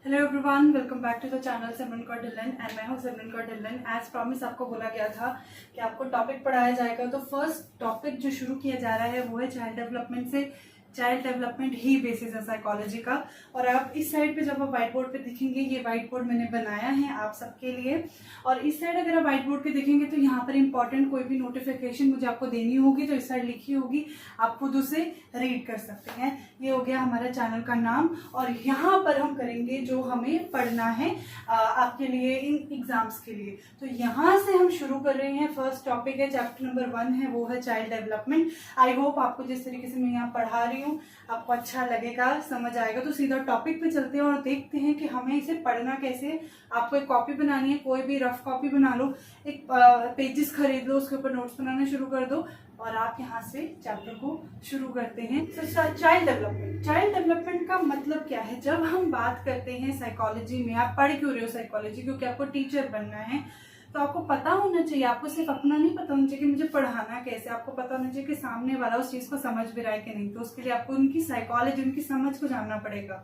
Hello everyone, welcome back to the channel Simran Kaur Dhillon and मैं हूँ Simran Kaur Dhillon. As promise आपको बोला गया था कि आपको टॉपिक पढ़ाया जाएगा। तो फर्स्ट टॉपिक जो शुरू किया जा रहा है वो है चाइल्ड डेवलपमेंट से। चाइल्ड डेवलपमेंट ही बेसिस है साइकोलॉजी का। और आप इस साइड पे जब आप व्हाइट बोर्ड पे दिखेंगे, ये व्हाइट बोर्ड मैंने बनाया है आप सबके लिए। और इस साइड अगर आप व्हाइट बोर्ड पे देखेंगे तो यहाँ पर इंपॉर्टेंट कोई भी नोटिफिकेशन मुझे आपको देनी होगी तो इस साइड लिखी होगी, आप खुद उसे रीड कर सकते हैं। ये हो गया हमारा चैनल का नाम। और यहाँ पर हम करेंगे जो हमें पढ़ना है आपके लिए इन एग्जाम्स के लिए। तो यहाँ से हम शुरू कर रहे हैं। फर्स्ट टॉपिक है, चैप्टर नंबर 1 है, वो है चाइल्ड डेवलपमेंट। आई होप आपको जिस तरीके से मैं यहाँ पढ़ा रही हूँ आपको अच्छा लगेगा, समझ आएगा। तो सीधा टॉपिक पे चलते हैं और देखते हैं कि हमें इसे पढ़ना कैसे है। आपको एक कॉपी बनानी है, कोई भी रफ कॉपी बना लो, एक पेजेस खरीद लो, उसके ऊपर नोट्स बनाना शुरू कर दो और आप यहाँ से चैप्टर को शुरू करते हैं। चाइल्ड डेवलपमेंट का मतलब क्या है? जब हम बात करते हैं साइकोलॉजी में, आप पढ़ क्यों रहे हो साइकोलॉजी? क्योंकि आपको टीचर बनना है। तो आपको पता होना चाहिए, आपको सिर्फ अपना नहीं पता होना चाहिए कि मुझे पढ़ाना कैसे, आपको पता होना चाहिए कि सामने वाला उस चीज को समझ भी रहा है कि नहीं। तो उसके लिए आपको उनकी साइकोलॉजी, उनकी समझ को जानना पड़ेगा।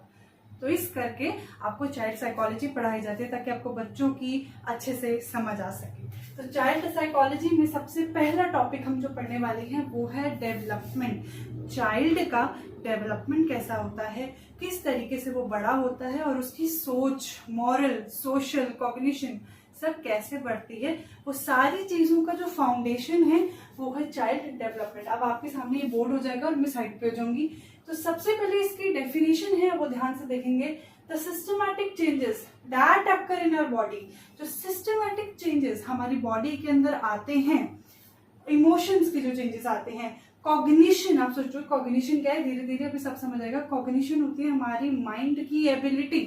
तो इस करके आपको चाइल्ड साइकोलॉजी पढ़ाई जाती है ताकि आपको बच्चों की अच्छे से समझ आ सके। तो चाइल्ड साइकोलॉजी में सबसे पहला टॉपिक हम जो पढ़ने वाले हैं वो है डेवलपमेंट। चाइल्ड का डेवलपमेंट कैसा होता है, किस तरीके से वो बड़ा होता है और उसकी सोच, मॉरल, सोशल, कॉग्निशन सब कैसे बढ़ती है, वो सारी चीजों का जो फाउंडेशन है वो है चाइल्ड डेवलपमेंट। अब आपके सामने ये बोर्ड हो जाएगा और मैं साइड पे हो जाऊंगी। तो सबसे पहले इसकी डेफिनेशन है, वो ध्यान से देखेंगे। The systematic changes that occur in our body. जो सिस्टमैटिक चेंजेस हमारी बॉडी के अंदर आते हैं, इमोशंस के जो चेंजेस आते हैं, कॉग्निशन, आप सोचो कॉग्निशन क्या है, धीरे धीरे अभी सब समझ आएगा। कॉग्निशन होती है हमारी माइंड की ability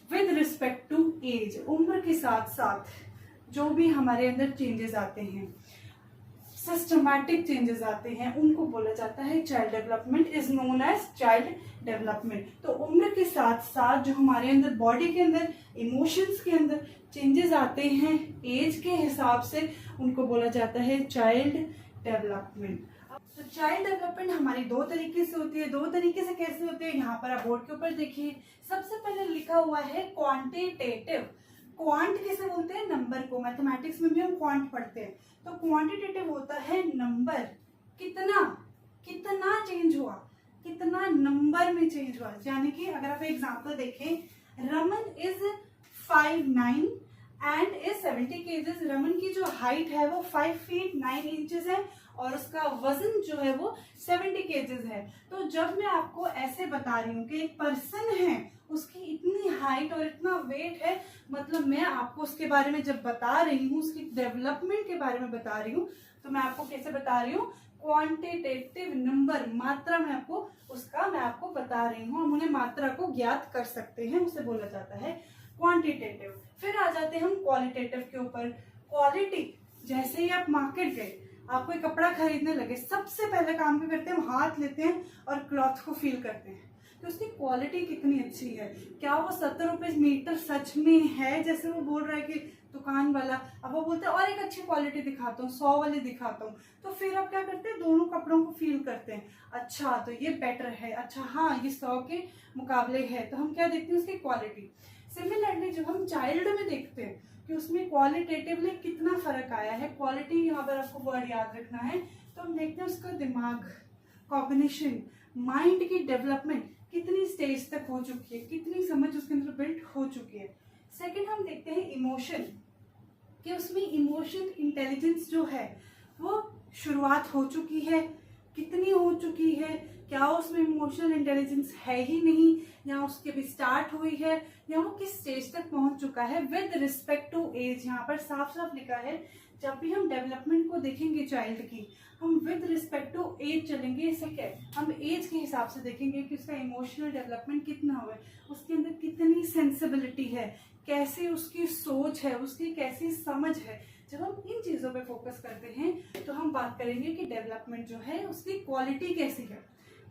with respect to age. उम्र के साथ साथ जो भी हमारे अंदर चेंजेस आते हैं, सिस्टमैटिक चेंजेस आते हैं, उनको बोला जाता है child development, is known as child development. तो उम्र के साथ साथ जो हमारे अंदर बॉडी के अंदर, इमोशंस के अंदर चेंजेस आते हैं एज के हिसाब से, उनको बोला जाता है चाइल्ड डेवलपमेंट। तो चाइल्ड डेवलपमेंट हमारी दो तरीके से होती है। दो तरीके से कैसे होती है, यहाँ पर आप बोर्ड के ऊपर देखिए। सबसे पहले लिखा हुआ है क्वांटिटेटिव। क्वांट किसे बोलते हैं? नंबर को। मैथमेटिक्स में भी हम क्वांट पढ़ते हैं। तो क्वांटिटेटिव होता है नंबर, कितना कितना चेंज हुआ, कितना नंबर में चेंज हुआ। यानी कि अगर आप एग्जांपल देखें, Raman is 5'9" and is 70 kgs। Raman की जो हाइट है वो 5 feet 9 inches है और उसका वजन जो है वो 70 kgs है। तो जब मैं आपको ऐसे बता रही हूँ कि एक पर्सन है, उसकी इतनी हाइट और इतना वेट है, मतलब मैं आपको उसके बारे में जब बता रही हूँ, उसकी डेवलपमेंट के बारे में बता रही हूँ, तो मैं आपको कैसे बता रही हूँ? क्वांटिटेटिव नंबर, मात्रा में आपको उसका मैं आपको बता रही हूँ। हम उन्हें मात्रा को ज्ञात कर सकते हैं, उसे बोला जाता है क्वांटिटेटिव। फिर आ जाते हैं हम क्वालिटेटिव के ऊपर। क्वालिटी, जैसे ही आप मार्केट गए, आपको एक कपड़ा खरीदने लगे, सबसे पहले काम क्या करते हैं? हम हाथ लेते हैं और क्लॉथ को फील करते हैं कि उसकी क्वालिटी कितनी अच्छी है। क्या वो 70 रुपए मीटर सच में है जैसे वो बोल रहा है कि दुकान वाला? अब वो बोलते हैं और एक अच्छी क्वालिटी दिखाता हूँ, 100 वाली दिखाता हूँ। तो फिर आप क्या करते हैं? दोनों कपड़ों को फील करते हैं। अच्छा तो ये बेटर है, अच्छा हाँ ये 100 के मुकाबले है। तो हम क्या देखते हैं? उसकी क्वालिटी। सिमिलरली जब हम चाइल्ड में देखते हैं कि उसमें क्वालिटेटिवली कितना फर्क आया है, क्वालिटी यहाँ पर आपको वर्ड याद रखना है, तो हम देखते हैं उसका दिमाग, कॉग्निशन, माइंड की डेवलपमेंट कितनी स्टेज तक हो चुकी है, कितनी समझ उसके अंदर बिल्ड हो चुकी है। सेकंड हम देखते हैं इमोशन, कि उसमें इमोशन इंटेलिजेंस जो है वो शुरुआत हो चुकी है, कितनी हो चुकी है, क्या उसमें इमोशनल इंटेलिजेंस है ही नहीं, या उसके भी स्टार्ट हुई है, या वो किस स्टेज तक पहुंच चुका है विद रिस्पेक्ट टू एज। यहाँ पर साफ साफ लिखा है, जब भी हम डेवलपमेंट को देखेंगे चाइल्ड की, हम विद रिस्पेक्ट टू एज चलेंगे। इससे क्या है? हम एज के हिसाब से देखेंगे कि उसका इमोशनल डेवलपमेंट कितना हुआ है, उसके अंदर कितनी सेंसिबिलिटी है, कैसी उसकी सोच है, उसकी कैसी समझ है। जब हम इन चीजों पे फोकस करते हैं तो हम बात करेंगे कि डेवलपमेंट जो है उसकी क्वालिटी कैसी है,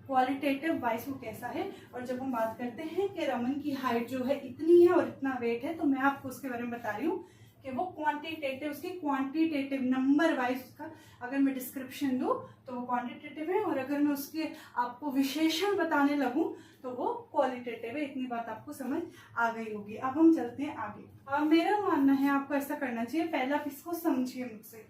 क्वालिटेटिव वाइज वो कैसा है। और जब हम बात करते हैं कि रमन की हाइट जो है इतनी है और इतना वेट है, तो मैं आपको उसके बारे में बता रही हूँ कि वो क्वांटिटेटिव, उसकी क्वांटिटेटिव नंबर वाइज उसका अगर मैं डिस्क्रिप्शन दूँ तो वो क्वांटिटेटिव है, और अगर मैं उसके आपको विशेषण बताने लगूँ तो वो क्वालिटेटिव है। इतनी बात आपको समझ आ गई होगी। अब हम चलते हैं आगे। अब मेरा मानना है आपको ऐसा करना चाहिए, पहले आप इसको समझिए मुझसे।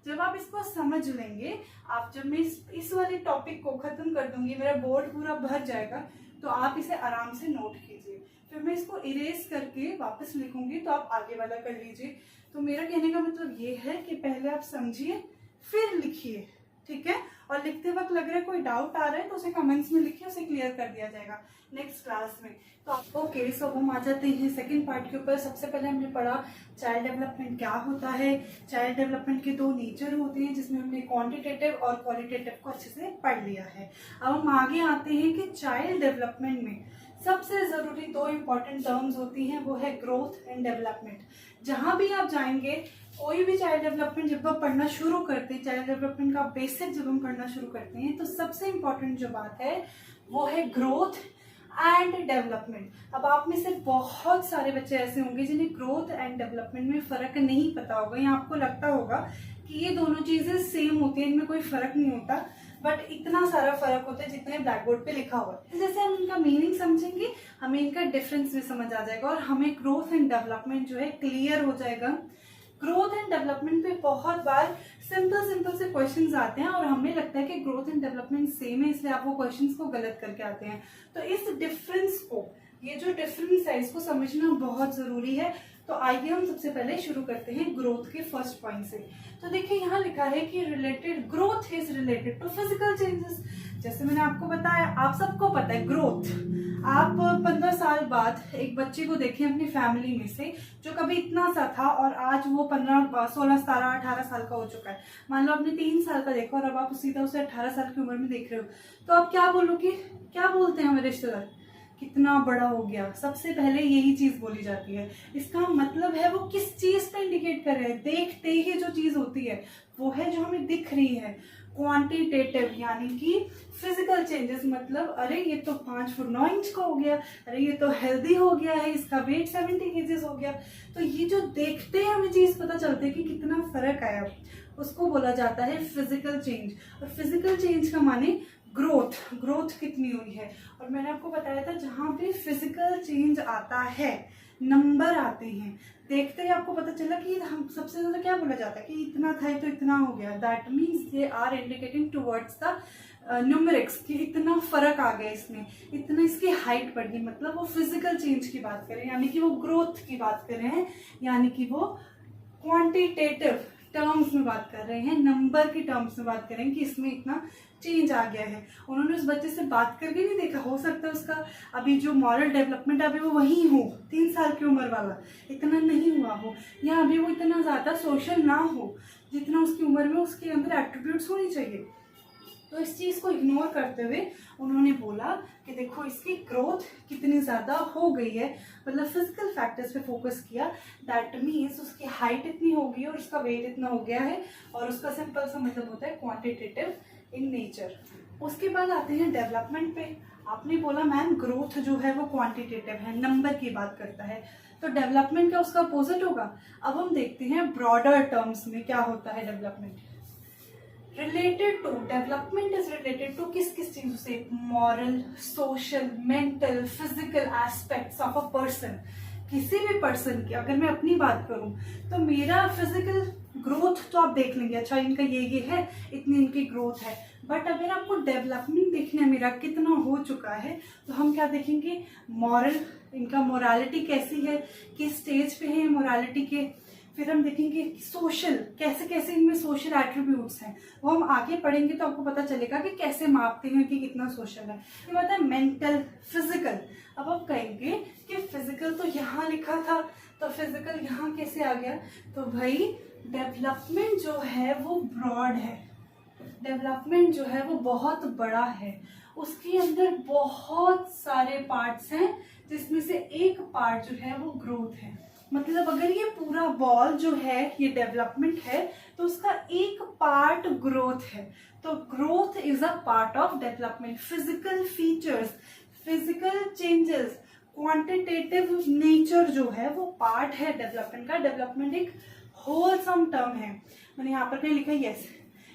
जब आप इसको समझ लेंगे, आप जब मैं इस वाले टॉपिक को खत्म कर दूंगी, मेरा बोर्ड पूरा भर जाएगा, तो आप इसे आराम से नोट कीजिए। फिर मैं इसको इरेज करके वापस लिखूंगी तो आप आगे वाला कर लीजिए। तो मेरा कहने का मतलब ये है कि पहले आप समझिए फिर लिखिए, ठीक है। और लिखते वक्त लग रहा है कोई डाउट आ रहा है तो उसे कमेंट्स में लिखिए, उसे क्लियर कर दिया जाएगा नेक्स्ट क्लास में। तो ओके, सो हम आ जाते हैं सेकंड पार्ट के ऊपर। सबसे पहले हमने पढ़ा चाइल्ड डेवलपमेंट क्या होता है। चाइल्ड डेवलपमेंट के 2 नेचर होते हैं, जिसमें हमने क्वांटिटेटिव और क्वालिटेटिव को अच्छे से पढ़ लिया है। अब हम आगे आते हैं कि चाइल्ड डेवलपमेंट में सबसे जरूरी 2 इंपॉर्टेंट टर्म्स होती हैं, वो है ग्रोथ एंड डेवलपमेंट। जहां भी आप जाएंगे, कोई भी चाइल्ड डेवलपमेंट जब आप पढ़ना शुरू करते हैं, चाइल्ड डेवलपमेंट का बेसिक जब हम पढ़ना शुरू करते हैं, तो सबसे इंपॉर्टेंट जो बात है वो है ग्रोथ एंड डेवलपमेंट। अब आप में से बहुत सारे बच्चे ऐसे होंगे जिन्हें ग्रोथ एंड डेवलपमेंट में फर्क नहीं पता होगा, या आपको लगता होगा कि ये दोनों चीजें सेम होती हैं, इनमें कोई फर्क नहीं होता, बट इतना सारा फर्क होता है जितने ब्लैक बोर्ड पे लिखा हुआ है। जैसे हम इनका मीनिंग समझेंगे, हमें इनका डिफरेंस भी समझ आ जाएगा और हमें ग्रोथ एंड डेवलपमेंट जो है क्लियर हो जाएगा। ग्रोथ एंड डेवलपमेंट पे बहुत बार सिंपल से क्वेश्चंस आते हैं और हमें लगता है कि ग्रोथ एंड डेवलपमेंट सेम है, इसलिए आप वो क्वेश्चंस को गलत करके आते हैं। तो इस डिफरेंस को, ये जो डिफरेंस है, इसको समझना बहुत जरूरी है। तो आइए हम सबसे पहले शुरू करते हैं ग्रोथ के फर्स्ट पॉइंट से। तो देखिए यहाँ लिखा है कि related growth is related to physical changes. जैसे मैंने आपको बताया, आप सबको पता है ग्रोथ, आप 15 साल बाद एक बच्चे को देखें अपनी फैमिली में से जो कभी इतना सा था और आज वो 15, 16, 17, 18 साल का हो चुका है। मान लो आपने 3 साल का देखा और अब आप सीधा उसे 18 साल की उम्र में देख रहे हो, तो आप क्या बोलोगे? क्या बोलते हैं हमारे रिश्तेदार? कितना बड़ा हो गया। सबसे पहले यही चीज बोली जाती है। इसका मतलब है वो किस चीज पे इंडिकेट कर रहे हैं? देखते ही जो चीज होती है वो है जो हमें दिख रही है। क्वांटिटेटिव यानी कि फिजिकल चेंजेस, मतलब अरे ये तो 5 फुट 9 इंच का हो गया, अरे ये तो हेल्दी हो गया है, इसका वेट 70 केजीज हो गया। तो ये जो देखते हैं हमें चीज पता चलती है कि कितना फर्क आया, उसको बोला जाता है फिजिकल चेंज। और फिजिकल चेंज का माने ग्रोथ कितनी हुई है। और मैंने आपको बताया था जहां पे फिजिकल चेंज आता है, नंबर आते हैं, देखते ही आपको पता चला कि हम सबसे ज्यादा क्या बोला जाता है कि इतना था तो इतना हो गया। That means they are indicating towards the numerics कि इतना फर्क आ गया इसमें, इतना इसकी हाइट बढ़ गई, मतलब वो फिजिकल चेंज की बात करें, यानी कि वो ग्रोथ की बात कर रहे हैं, यानी कि वो क्वांटिटेटिव टर्म्स में बात कर रहे हैं, नंबर की टर्म्स में बात करें कि इसमें इतना चेंज आ गया है। उन्होंने उस बच्चे से बात करके नहीं देखा, हो सकता है उसका अभी जो मॉरल डेवलपमेंट अभी वो वही हो, 3 साल की उम्र वाला, इतना नहीं हुआ हो, या अभी वो इतना ज्यादा सोशल ना हो जितना उसकी उम्र में उसके अंदर एट्रीब्यूट्स होनी चाहिए। तो इस चीज को इग्नोर करते हुए उन्होंने बोला कि देखो इसकी ग्रोथ कितनी ज्यादा हो गई है, मतलब फिजिकल फैक्टर्स पे फोकस किया। दैट मीन्स उसकी हाइट इतनी हो गई और उसका वेट इतना हो गया है, और उसका सिंपल सा मतलब होता है क्वांटिटेटिव इन नेचर। उसके बाद आते हैं डेवलपमेंट पे। आपने बोला मैम ग्रोथ जो है वो क्वांटिटेटिव है, नंबर की बात करता है, तो डेवलपमेंट क्या उसका अपोजिट होगा? अब हम देखते हैं ब्रॉडर टर्म्स में क्या होता है development. Related to, development is related to किस किस चीजों से? Moral, social, mental, physical aspects of a person. किसी भी पर्सन की अगर मैं अपनी बात करूं तो मेरा फिजिकल ग्रोथ तो आप देख लेंगे, अच्छा इनका ये है, इतनी इनकी ग्रोथ है। बट अगर आपको डेवलपमेंट देखना है मेरा कितना हो चुका है, तो हम क्या देखेंगे? मॉरल, इनका मोरालिटी कैसी है, किस स्टेज पे है मोरालिटी के। फिर हम देखेंगे सोशल, कैसे कैसे इनमें सोशल एट्रीब्यूट्स हैं, वो हम आगे पढ़ेंगे तो आपको पता चलेगा कि कैसे मापते हैं कि कितना सोशल है। ये बात है मेंटल, फिजिकल। अब आप कहेंगे कि फिजिकल तो यहाँ लिखा था, तो फिजिकल यहाँ कैसे आ गया? तो भाई डेवलपमेंट जो है वो ब्रॉड है, डेवलपमेंट जो है वो बहुत बड़ा है, उसके अंदर बहुत सारे पार्ट्स हैं, जिसमें से एक पार्ट जो है वो ग्रोथ है। मतलब अगर ये पूरा बॉल जो है ये डेवलपमेंट है, तो उसका एक पार्ट ग्रोथ है। तो growth is a part of development. Physical features, physical changes, quantitative nature जो है वो पार्ट है डेवलपमेंट का। डेवलपमेंट एक होलसम टर्म है, मैंने यहाँ पर कहीं लिखा है यस,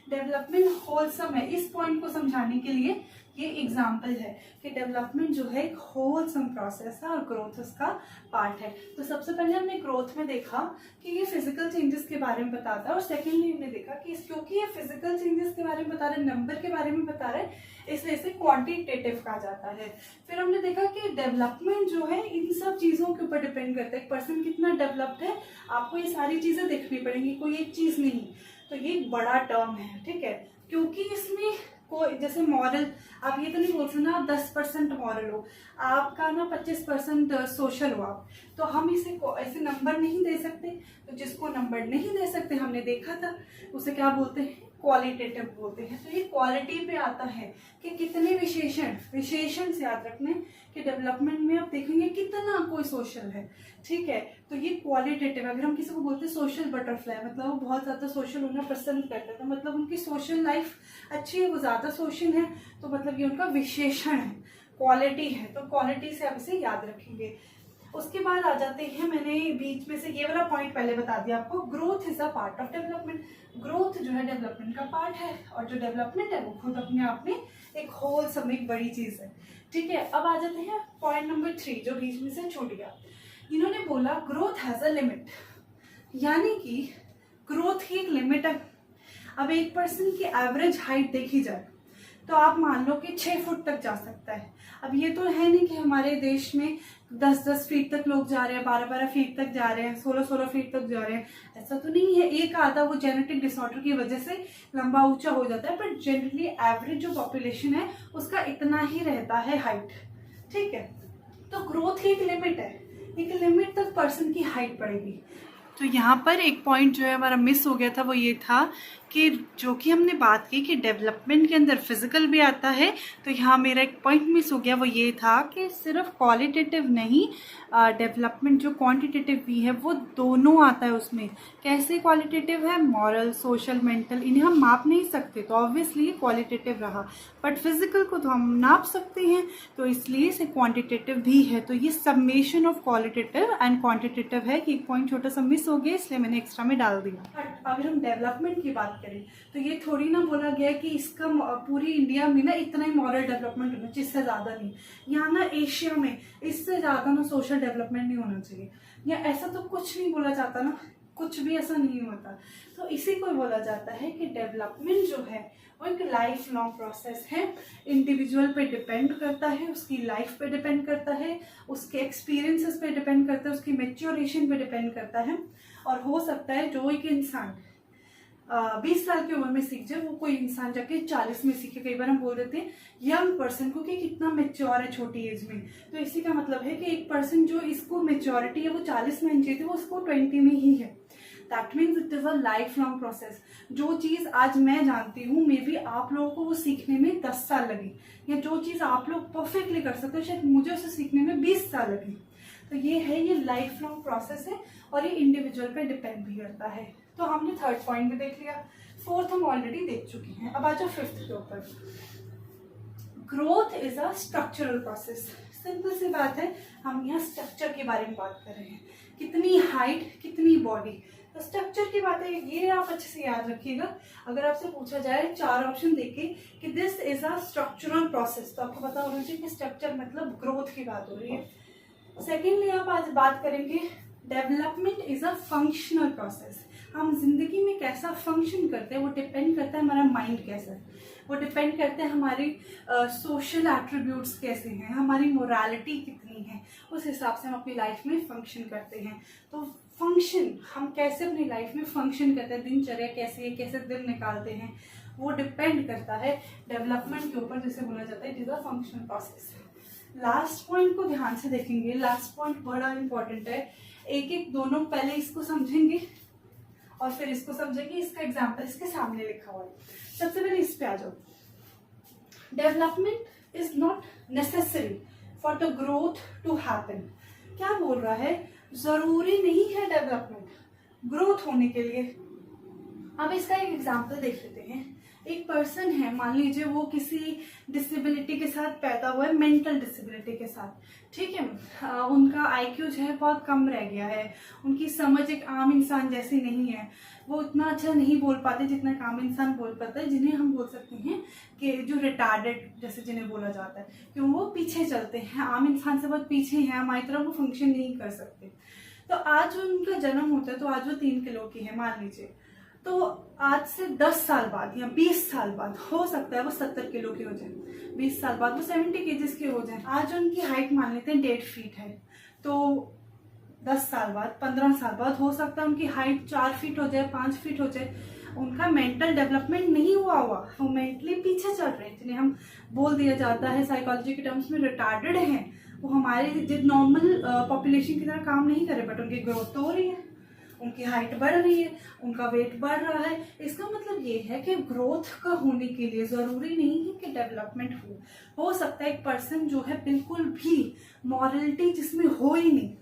डेवलपमेंट होलसम है। इस पॉइंट को समझाने के लिए ये एग्जाम्पल है कि डेवलपमेंट जो है एक होलसम प्रोसेस है और ग्रोथ उसका पार्ट है। तो सबसे पहले हमने ग्रोथ में देखा कि ये फिजिकल चेंजेस के बारे में बताता है, और सेकेंडली हमने देखा कि क्योंकि ये फिजिकल चेंजेस के बारे में बता रहा है, नंबर के बारे में बता रहा है, इसलिए इसे क्वांटिटेटिव कहा जाता है। फिर हमने देखा कि डेवलपमेंट जो है इन सब चीज़ों के ऊपर डिपेंड करता है, एक पर्सन कितना डेवलप्ड है, आपको ये सारी चीज़ें देखनी पड़ेंगी, कोई एक चीज़ नहीं। तो ये एक बड़ा टर्म है, ठीक है, क्योंकि इसमें कोई जैसे मॉरल, आप ये तो नहीं बोल सकते ना आप 10% मॉरल हो, आपका ना 25% सोशल हो आप, तो हम इसे ऐसे नंबर नहीं दे सकते। तो जिसको नंबर नहीं दे सकते, हमने देखा था, उसे क्या बोलते हैं, क्वालिटेटिव बोलते हैं। तो ये क्वालिटी पे आता है कि कितने विशेषण से याद रखने कि डेवलपमेंट में आप देखेंगे कितना कोई सोशल है, ठीक है। तो ये क्वालिटेटिव, अगर हम किसी को बोलते हैं सोशल बटरफ्लाई, मतलब वो बहुत ज़्यादा सोशल होना पसंद करते हैं, तो मतलब उनकी सोशल लाइफ अच्छी है, वो ज़्यादा सोशल है, तो मतलब ये उनका विशेषण है, क्वालिटी है। तो क्वालिटी से आप इसे याद रखेंगे। उसके बाद आ जाते हैं, मैंने बीच में से ये वाला पॉइंट पहले बता दिया आपको, growth is a part of development. Growth जो है डेवलपमेंट का पार्ट है, और जो डेवलपमेंट है वो खुद अपने आप में एक होलसम, एक बड़ी चीज है, ठीक है। अब आ जाते हैं पॉइंट नंबर 3 जो बीच में से छूट गया। इन्होंने बोला ग्रोथ हैज अ लिमिट, यानी कि ग्रोथ की एक लिमिट है। अब एक पर्सन की एवरेज हाइट देखी जाए तो आप मान लो कि 6 फुट तक जा सकता है। अब ये तो है नहीं कि हमारे देश में 10-10 फीट तक लोग जा रहे हैं, 12-12 फीट तक जा रहे हैं, 16-16 फीट तक जा रहे हैं, ऐसा तो नहीं है। एक आधा वो जेनेटिक डिसऑर्डर की वजह से लंबा ऊंचा हो जाता है, पर जनरली एवरेज जो पॉपुलेशन है उसका इतना ही रहता है हाइट, ठीक है। तो ग्रोथ की एक लिमिट है, एक लिमिट तक पर्सन की हाइट बढ़ेगी। तो यहाँ पर एक पॉइंट जो है हमारा मिस हो गया था, वो ये था कि जो कि हमने बात की कि डेवलपमेंट के अंदर फिजिकल भी आता है, तो यहाँ मेरा एक पॉइंट मिस हो गया, वो ये था कि सिर्फ क्वालिटेटिव नहीं, डेवलपमेंट जो क्वांटिटेटिव भी है वो दोनों आता है उसमें। कैसे क्वालिटेटिव है, मॉरल, सोशल, मेंटल, इन्हें हम माप नहीं सकते, तो ऑब्वियसली क्वालिटेटिव रहा, बट फिजिकल को तो हम नाप सकते हैं, तो इसलिए इसे क्वांटिटेटिव भी है। तो ये summation of qualitative and quantitative है कि एक पॉइंट छोटा सा मिस हो गया, इसलिए मैंने एक्स्ट्रा में डाल दिया। अगर हम डेवलपमेंट की बात करें तो ये थोड़ी ना बोला गया कि इसका पूरी इंडिया में ना इतना ही मॉरल डेवलपमेंट होना चाहिए, इससे ज्यादा नहीं। यहाँ ना एशिया में इससे ज्यादा ना सोशल डेवलपमेंट नहीं होना चाहिए, या ऐसा तो कुछ नहीं बोला जाता ना, कुछ भी ऐसा नहीं होता। तो इसी को बोला जाता है कि डेवलपमेंट जो है वो एक लाइफ लॉन्ग प्रोसेस है, इंडिविजुअल पे डिपेंड करता है, उसकी लाइफ पे डिपेंड करता है, उसके एक्सपीरियंसेस पे डिपेंड करता है, उसकी मेच्योरेशन पे डिपेंड करता है। और हो सकता है जो एक इंसान 20 साल की उम्र में सीख जाए, वो कोई इंसान जाके 40 में सीखे। कई बार हम बोल देते हैं यंग पर्सन को कि कितना मेच्योर है छोटी एज में, तो इसी का मतलब है कि एक पर्सन जो इसको मेच्योरिटी है वो 40 में चाहिए थी, वो उसको 20 में ही है। That means it is a life long process. जो चीज आज मैं जानती हूँ, मे बी आप लोगों को वो सीखने में 10 साल लगी, या जो चीज आप लोग परफेक्टली कर सकते हो शायद मुझे उसे सीखने में 20 साल लगी। तो ये है, ये लाइफ लॉन्ग प्रोसेस है, और ये इंडिविजुअल पे डिपेंड भी करता है। तो हमने थर्ड पॉइंट भी देख लिया, फोर्थ हम ऑलरेडी देख चुके हैं। अब आ जाओ फिफ्थ के ऊपर। Growth is a structural process. Simple सी बात है, हम यहाँ स्ट्रक्चर के बारे में बात कर रहे हैं, कितनी हाइट, कितनी बॉडी, तो स्ट्रक्चर की बात है। ये आप अच्छे से याद रखिएगा, अगर आपसे पूछा जाए 4 ऑप्शन देके कि this is a structural process, तो आपको पता होना चाहिए कि स्ट्रक्चर मतलब ग्रोथ की बात हो रही है। सेकेंडली आप आज बात करेंगे development is a functional process. हम जिंदगी में कैसा फंक्शन करते हैं वो डिपेंड करता है हमारा माइंड कैसा है, वो डिपेंड करता है हमारी सोशल एट्रीब्यूट्स कैसे हैं, हमारी मोरालिटी कितनी है, उस हिसाब से हम अपनी लाइफ में फंक्शन करते हैं। तो फंक्शन, हम कैसे अपनी लाइफ में फंक्शन करते हैं, दिनचर्या कैसी है, कैसे दिन निकालते हैं, वो डिपेंड करता है डेवलपमेंट के ऊपर, जिसे बोला जाता है it is a functional process. Last point को ध्यान से देखेंगे, लास्ट पॉइंट बड़ा इंपॉर्टेंट है। एक एक दोनों पहले इसको समझेंगे और फिर इसको समझेंगे, इसका एग्जाम्पल इसके सामने लिखा हुआ है। सबसे पहले इस पे आ जाओ। Development is not necessary for the growth to happen. क्या बोल रहा है, जरूरी नहीं है डेवलपमेंट ग्रोथ होने के लिए। अब इसका एक एग्जाम्पल देख लेते हैं। एक पर्सन है, मान लीजिए वो किसी डिसेबिलिटी के साथ पैदा हुआ है, मेंटल डिसेबिलिटी के साथ, ठीक है। उनका आईक्यू जो है बहुत कम रह गया है, उनकी समझ एक आम इंसान जैसी नहीं है, वो उतना अच्छा नहीं बोल पाते जितना एक आम इंसान बोल पाता है, जिन्हें हम बोल सकते हैं कि जो रिटार्डेड जैसे जिन्हें बोला जाता है, क्यों वो पीछे चलते हैं, आम इंसान से बहुत पीछे हैं, हमारी तरह वो फंक्शन नहीं कर सकते। तो आज उनका जन्म होता है तो आज वो 3 किलो की है मान लीजिए, तो आज से 10 साल बाद या 20 साल बाद हो सकता है वो 70 किलो की हो जाए, 20 साल बाद वो 70 केजीज के हो जाए। आज उनकी हाइट मान लेते हैं 1.5 फीट है, तो 10 साल बाद 15 साल बाद हो सकता है उनकी हाइट 4 फीट हो जाए, 5 फीट हो जाए। उनका मेंटल डेवलपमेंट नहीं हुआ, वो मेंटली पीछे चल रहे हैं, जिन्हें हम बोल दिया जाता है साइकोलॉजी के टर्म्स में रिटार्डेड हैं। वो हमारे नॉर्मल पॉपुलेशन की तरह काम नहीं करे, बट उनकी ग्रोथ तो हो रही है, उनकी हाइट बढ़ रही है, उनका वेट बढ़ रहा है। इसका मतलब ये है कि ग्रोथ का होने के लिए जरूरी नहीं है कि डेवलपमेंट हो सकता है एक पर्सन जो है बिल्कुल भी मॉरलिटी जिसमें हो ही नहीं,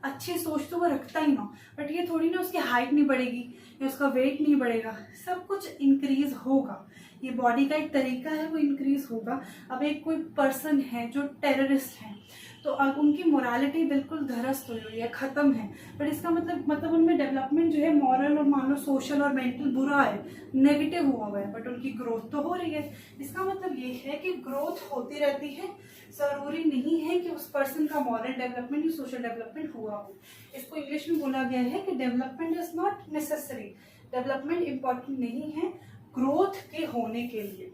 अच्छी सोच तो वो रखता ही ना, बट ये थोड़ी ना उसकी हाइट नहीं बढ़ेगी या उसका वेट नहीं बढ़ेगा, सब कुछ इंक्रीज होगा, ये बॉडी का एक तरीका है वो इंक्रीज होगा। अब एक कोई पर्सन है जो टेररिस्ट है, तो अब उनकी मोरालिटी बिल्कुल ध्वस्त हुई है, खत्म है, बट इसका मतलब उनमें डेवलपमेंट जो है मॉरल और मान लो सोशल और मेंटल बुरा है, नेगेटिव हुआ है, बट उनकी ग्रोथ तो हो रही है। इसका मतलब ये है कि ग्रोथ होती रहती है, जरूरी नहीं है कि उस पर्सन का मॉरल डेवलपमेंट या सोशल डेवलपमेंट हुआ हो। इसको इंग्लिश में बोला गया है कि development is not necessary, development important नहीं है ग्रोथ के होने के लिए।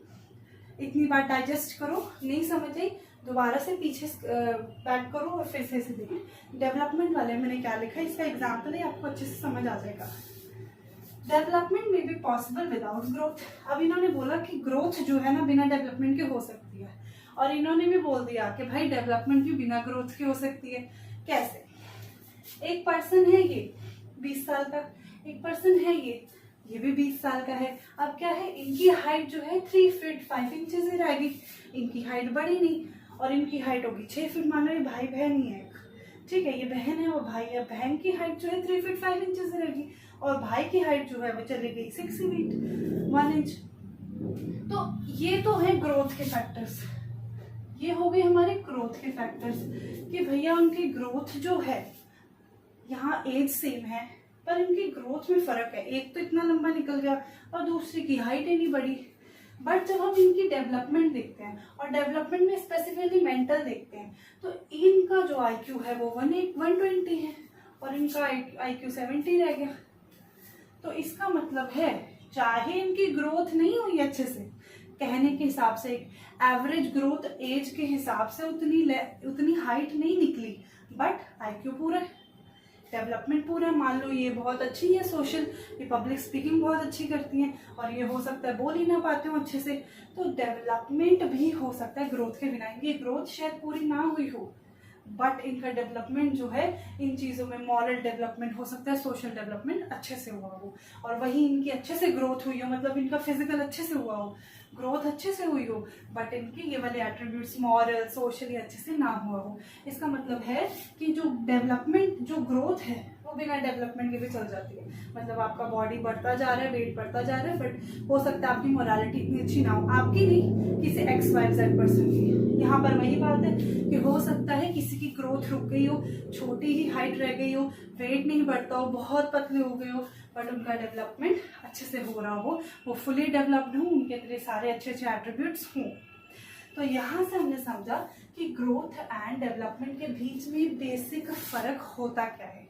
इतनी बार डाइजेस्ट करो, नहीं समझ आई दोबारा से पीछे बैक करो और फिर से देखो। डेवलपमेंट वाले मैंने क्या लिखा है, इसका एग्जाम्पल है, आपको अच्छे से समझ आ जाएगा। डेवलपमेंट में बी पॉसिबल विदाउट ग्रोथ। अब इन्होंने बोला कि ग्रोथ जो है ना बिना डेवलपमेंट के हो सकती है, और इन्होंने भी बोल दिया कि भाई डेवलपमेंट भी बिना ग्रोथ के हो सकती है। कैसे? एक पर्सन है ये 20 साल का, एक पर्सन है ये भी 20 साल का है। अब क्या है, इनकी हाइट जो है 3 फीट 5 इंचेस ही रहेगी, इनकी हाइट बढ़ी नहीं, और इनकी हाइट होगी 6 फीट। मान लो ये भाई बहन ही है, ठीक है, ये बहन है वो भाई है, बहन की हाइट जो है 3 फीट 5 इंचेस रहेगी, और भाई की हाइट जो है वो चली गई 6 फीट 1 इंच। तो ये तो है ग्रोथ के फैक्टर्स, ये हो गए हमारे ग्रोथ के फैक्टर्स कि भैया उनकी ग्रोथ जो है, यहाँ एज सेम है पर इनकी ग्रोथ में फर्क है, एक तो इतना लंबा निकल गया और दूसरी की हाइट ही नहीं बढ़ी। बट जब हम इनकी डेवलपमेंट देखते हैं और डेवलपमेंट में स्पेसिफिकली मेंटल देखते हैं, तो इनका जो आईक्यू है वो 120 है और इनका आईक्यू 70 रह गया। तो इसका मतलब है चाहे इनकी ग्रोथ नहीं हुई अच्छे से, कहने के हिसाब से एवरेज ग्रोथ एज के हिसाब से उतनी हाइट नहीं निकली, बट आईक्यू पूरा है, डेवलपमेंट पूरा है। मान लो ये बहुत अच्छी है सोशल, ये पब्लिक स्पीकिंग बहुत अच्छी करती हैं, और ये हो सकता है बोल ही ना पाते हो अच्छे से, तो डेवलपमेंट भी हो सकता है ग्रोथ के बिना। इनकी ग्रोथ शायद पूरी ना हुई हो, बट इनका डेवलपमेंट जो है इन चीज़ों में मॉरल डेवलपमेंट हो सकता है, सोशल डेवलपमेंट अच्छे से हुआ हो, और वही इनकी अच्छे से ग्रोथ हुई हो, मतलब इनका फिजिकल अच्छे से हुआ हो, ग्रोथ अच्छे से हुई हो, बट इनकी ये वाले एट्रीब्यूट्स मॉरल सोशली अच्छे से ना हुआ हो। इसका मतलब है कि जो डेवलपमेंट जो ग्रोथ है वो बिना डेवलपमेंट के भी चल जाती है। मतलब आपका बॉडी बढ़ता जा रहा है, वेट बढ़ता जा रहा है, बट हो सकता है आपकी मोरालिटी इतनी अच्छी ना हो, आपकी नहीं, किसी XYZ पर्सन की। यहाँ पर वही बात है कि हो सकता है किसी की ग्रोथ रुक गई हो, छोटी ही हाइट रह गई हो, वेट नहीं बढ़ता हो, बहुत पतले हो गए हो, बट उनका डेवलपमेंट अच्छे से हो रहा हो, वो फुली डेवलप्ड हो, उनके अंदर सारे अच्छे अच्छे एट्रीब्यूट्स हों। तो यहाँ से हमने समझा कि ग्रोथ एंड डेवलपमेंट के बीच में बेसिक फर्क होता क्या है।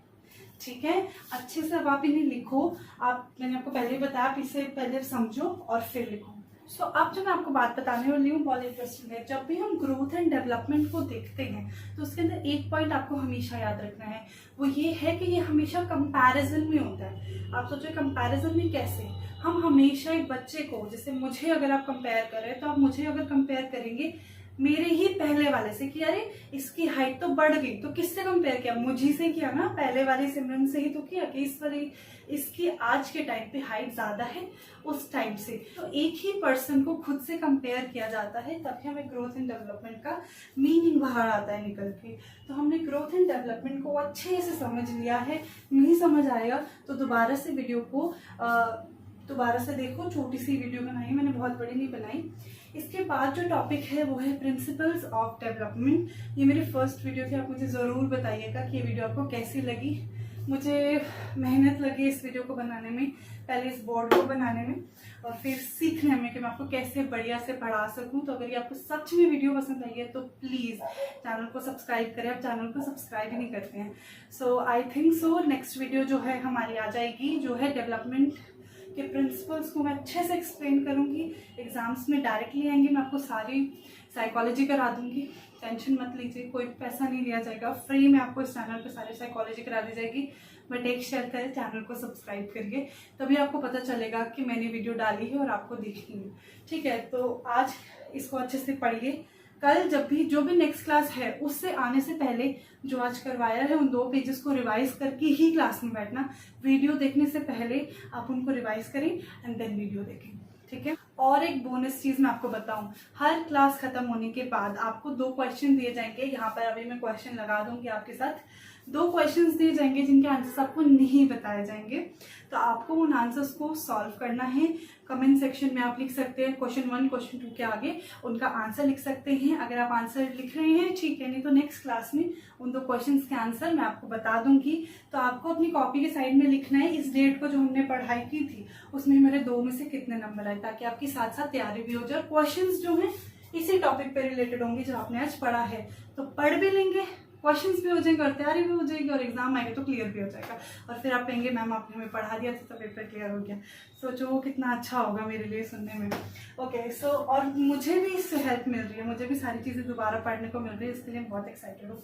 ठीक है, अच्छे से अब आप इन्हें लिखो, मैंने आपको पहले बताया, आप इसे पहले समझो और फिर लिखो। सो अब जो मैं आपको बात बताने वाली हूँ बहुत इंटरेस्टिंग है। जब भी हम ग्रोथ एंड डेवलपमेंट को देखते हैं तो उसके अंदर एक पॉइंट आपको हमेशा याद रखना है, वो ये है कि ये हमेशा कंपैरिजन में होता है। आप सोचो कंपैरिजन में कैसे, हम हमेशा एक बच्चे को, जैसे मुझे अगर आप कंपेयर कर रहे हैं तो आप मुझे अगर कंपेयर करेंगे मेरे ही पहले वाले से कि अरे इसकी हाइट तो बढ़ गई, तो किससे कंपेयर किया, मुझे से किया ना, पहले वाली सिमरन से ही तो किया कि इस वाली इसकी आज के टाइम पे हाइट ज्यादा है उस टाइम से। तो एक ही पर्सन को खुद से कंपेयर किया जाता है, तभी हमें ग्रोथ एंड डेवलपमेंट का मीनिंग बाहर आता है निकल के। तो हमने ग्रोथ एंड डेवलपमेंट को अच्छे से समझ लिया है, नहीं समझ आएगा तो दोबारा से वीडियो को दोबारा से देखो, छोटी सी वीडियो बनाई मैंने, बहुत बड़ी नहीं बनाई। इसके बाद जो टॉपिक है वो है प्रिंसिपल्स ऑफ डेवलपमेंट। ये मेरी फर्स्ट वीडियो थी, आप मुझे ज़रूर बताइएगा कि ये वीडियो आपको कैसी लगी। मुझे मेहनत लगी इस वीडियो को बनाने में, पहले इस बोर्ड को बनाने में और फिर सीखने में कि मैं आपको कैसे बढ़िया से पढ़ा सकूं। तो अगर ये आपको सच में वीडियो पसंद आई है तो प्लीज़ चैनल को सब्सक्राइब करें। आप चैनल को सब्सक्राइब ही नहीं करते हैं। So I think so next video जो है हमारी आ जाएगी, जो है डेवलपमेंट के प्रिंसिपल्स को मैं अच्छे से एक्सप्लेन करूंगी। एग्जाम्स में डायरेक्टली आएंगे, मैं आपको सारी साइकोलॉजी करा दूंगी, टेंशन मत लीजिए, कोई पैसा नहीं दिया जाएगा, फ्री में आपको इस चैनल पे सारी साइकोलॉजी करा दी जाएगी। बट एक शेयर करें, चैनल को सब्सक्राइब करिए, तभी आपको पता चलेगा कि मैंने वीडियो डाली है और आपको देखनी है। ठीक है, तो आज इसको अच्छे से पढ़िए। कल जब भी जो भी नेक्स्ट क्लास है उससे आने से पहले जो आज करवाया है उन 2 पेजेस को रिवाइज करके ही क्लास में बैठना। वीडियो देखने से पहले आप उनको रिवाइज करें एंड देन वीडियो देखें। ठीक है, और एक बोनस चीज मैं आपको बताऊं, हर क्लास खत्म होने के बाद आपको 2 क्वेश्चन दिए जाएंगे। यहाँ पर अभी मैं क्वेश्चन लगा दूंगी आपके साथ। 2 क्वेश्चंस दिए जाएंगे जिनके आंसर्स आपको नहीं बताए जाएंगे, तो आपको उन आंसर्स को सॉल्व करना है। कमेंट सेक्शन में आप लिख सकते हैं क्वेश्चन 1 क्वेश्चन 2 के आगे उनका आंसर लिख सकते हैं। अगर आप आंसर लिख रहे हैं ठीक है, नहीं तो नेक्स्ट क्लास में उन 2 क्वेश्चंस के आंसर मैं आपको बता दूंगी। तो आपको अपनी कॉपी के साइड में लिखना है इस डेट को जो हमने पढ़ाई की थी उसमें मेरे 2 में से कितने नंबर आए, ताकि आपकी साथ साथ तैयारी भी हो जाए। क्वेश्चंस जो हैं इसी टॉपिक पे रिलेटेड होंगे जो आपने आज पढ़ा है, तो पढ़ भी लेंगे, क्वेश्चंस भी हो जाएंगे और तैयारी भी हो जाएगी और एग्जाम आएगा तो क्लियर भी हो जाएगा। और फिर आप कहेंगे मैम आपने हमें पढ़ा दिया था तो पेपर क्लियर हो गया। सोचो वो कितना अच्छा होगा मेरे लिए सुनने में। ओके सो और मुझे भी इससे हेल्प मिल रही है, मुझे भी सारी चीज़ें दोबारा पढ़ने को मिल रही है, इसके लिए बहुत एक्साइटेड हूँ।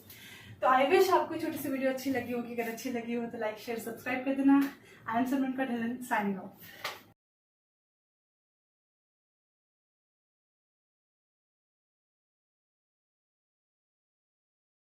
तो आई विश आपको छोटी सी वीडियो अच्छी लगी होगी। अगर अच्छी लगी हो तो लाइक शेयर सब्सक्राइब कर देना। I am Simran Kaur Dhillon, signing off.